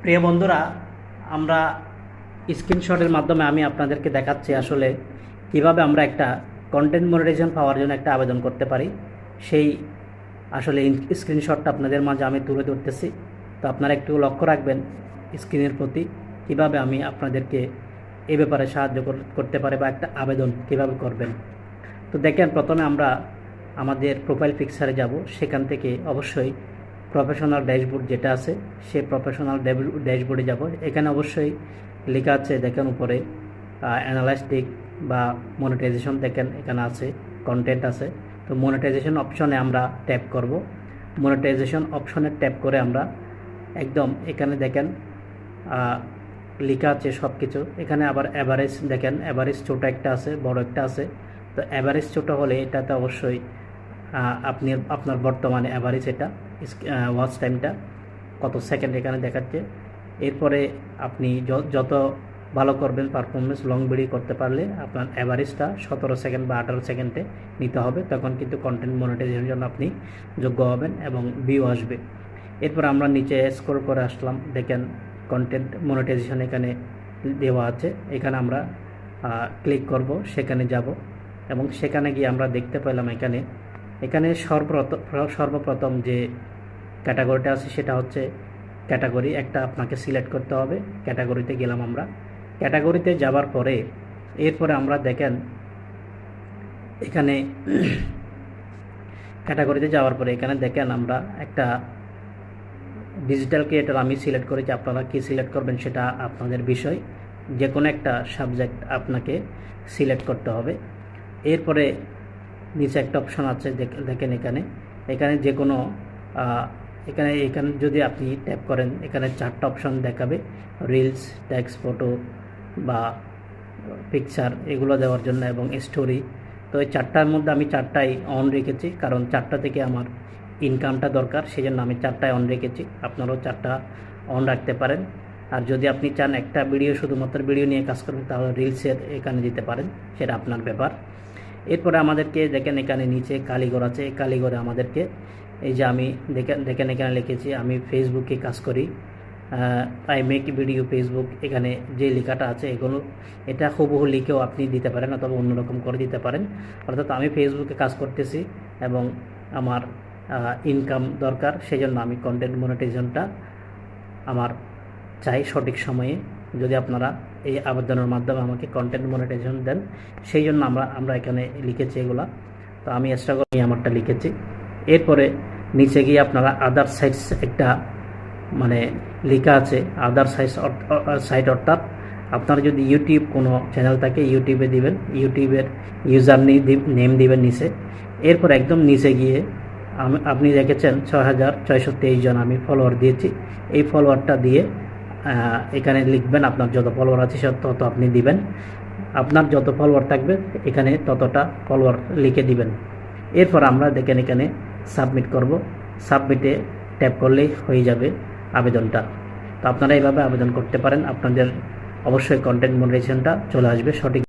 প্রিয় বন্ধুরা, আমরা স্ক্রিনশটের মাধ্যমে আমি আপনাদেরকে দেখাচ্ছি আসলে কিভাবে আমরা একটা কন্টেন্ট মনিটাইজেশন পাওয়ার জন্য একটা আবেদন করতে পারি। সেই আসলে স্ক্রিনশটটা আপনাদের মাঝে আমি তুলে ধরতেছি। তো আপনারা একটু লক্ষ্য রাখবেন স্ক্রিনের প্রতি, কিভাবে আমি আপনাদেরকে এ ব্যাপারে সাহায্য করতে পারি বা একটা আবেদন কিভাবে করবেন। তো দেখেন, প্রথমে আমরা আমাদের প্রোফাইল পিকচারে যাব। সেখান থেকে অবশ্যই প্রফেশনাল ড্যাশবোর্ড যেটা আছে সেই প্রফেশনাল ড্যাশবোর্ডে যাব। এখানে অবশ্যই লেখা আছে, দেখেন উপরে অ্যানালাইস্টিক বা মনিটাইজেশন, দেখেন এখানে আছে কন্টেন্ট আছে। তো মনিটাইজেশন অপশনে আমরা ট্যাপ করব। মনিটাইজেশন অপশনে ট্যাপ করে আমরা একদম এখানে দেখেন লেখা আছে সব কিছু। এখানে আবার অ্যাভারেজ, দেখেন অ্যাভারেজ ছোটো একটা আছে, বড় একটা আছে। তো অ্যাভারেজ ছোটো হলে এটাতে অবশ্যই আপনার বর্তমানে অ্যাভারেজ এটা ওয়াচ টাইমটা কত সেকেন্ড এখানে দেখাচ্ছে। এরপরে আপনি যত ভালো করবেন পারফরমেন্স, লং ভিডিও করতে পারলে আপনার অ্যাভারেজটা 17 সেকেন্ড বা 18 সেকেন্ডে নিতে হবে। তখন কিন্তু কন্টেন্ট মনিটাইজেশনের জন্য আপনি যোগ্য হবেন এবং ভিউ আসবে। এরপর আমরা নিচে স্ক্রল করে আসলাম, দেখেন কন্টেন্ট মনিটাইজেশন এখানে দেওয়া আছে। এখানে আমরা ক্লিক করব, সেখানে যাব এবং সেখানে গিয়ে আমরা দেখতে পেলাম এখানে সর্বপ্রথম যে ক্যাটাগরিটা আছে সেটা হচ্ছে ক্যাটাগরি একটা আপনাকে সিলেক্ট করতে হবে। ক্যাটাগরিতে গেলাম আমরা। ক্যাটাগরিতে যাবার পরে এরপরে আমরা দেখেন এখানে ক্যাটাগরিতে যাওয়ার পরে এখানে দেখেন আমরা একটা ডিজিটাল ক্রিয়েটর আমি সিলেক্ট করেছি। আপনারা কি সিলেক্ট করবেন সেটা আপনাদের বিষয়। যে কোনো একটা সাবজেক্ট আপনাকে সিলেক্ট করতে হবে। এরপরে নিচে একটা অপশন আছে, দেখেন এখানে যে কোনো এখানে যদি আপনি ট্যাপ করেন এখানে 4টা অপশন দেখাবে, রিলস, টেক্সট, ফটো বা পিকচার এগুলো দেওয়ার জন্য এবং স্টোরি। তো এই 4টার মধ্যে আমি 4টাই অন রেখেছি, কারণ 4টা থেকে আমার ইনকামটা দরকার, সেই জন্য আমি 4টাই অন রেখেছি। আপনারাও 4টা অন রাখতে পারেন। আর যদি আপনি চান একটা ভিডিও, শুধুমাত্র ভিডিও নিয়ে কাজ করবেন, তাহলে রিলসের এখানে দিতে পারেন, সেটা আপনার ব্যাপার। এরপরে আমাদেরকে দেখেন এখানে নিচে কালীঘর আছে। এই কালীঘরে আমাদেরকে এই যে আমি দেখেন এখানে লিখেছি আমি ফেসবুকে কাজ করি, আই মেক ভিডিও ফেসবুক। এখানে যে লেখাটা আছে এটা হুবহু লিখেও আপনি দিতে পারেন অথবা অন্যরকম করে দিতে পারেন। অর্থাৎ আমি ফেসবুকে কাজ করতেছি এবং আমার ইনকাম দরকার, সেই জন্য আমি কন্টেন্ট মনিটাইজেশনটা আমার চাই সঠিক সময়ে। যদি আপনারা এই আবেদনের মাধ্যমে আমাকে কন্টেন্ট মনিটাইজেশন দেন, সেই জন্য আমরা এখানে লিখেছি এগুলা। তো আমি এক্সট্রা করে আমারটা লিখেছি। এরপরে নিচে গিয়ে আপনারা আদার সাইটস একটা মানে লেখা আছে, আদার সাইট অর্থাৎ আপনার যদি ইউটিউব কোনো চ্যানেল থাকে ইউটিউবে দিবেন, ইউটিউবের ইউজার নেম দিবেন নিচে। এরপর একদম নিচে গিয়ে আপনি দেখেছেন 6623 জন আমি ফলোয়ার দিয়েছি। এই ফলোয়ারটা দিয়ে এখানে লিখবেন আপনার যত ফলোয়ার আছে তত আপনি দিবেন। আপনার যত ফলোয়ার থাকবে এখানে ততটা ফলোয়ার লিখে দিবেন। এরপর আমরা দেখেন এখানে সাবমিট করব। সাবমিটে ট্যাপ করলেই হয়ে যাবে আবেদনটা। তো আপনারা এইভাবে আবেদন করতে পারেন। আপনাদের অবশ্যই কন্টেন্ট মনিটাইজেশনটা চলে আসবে সঠিক।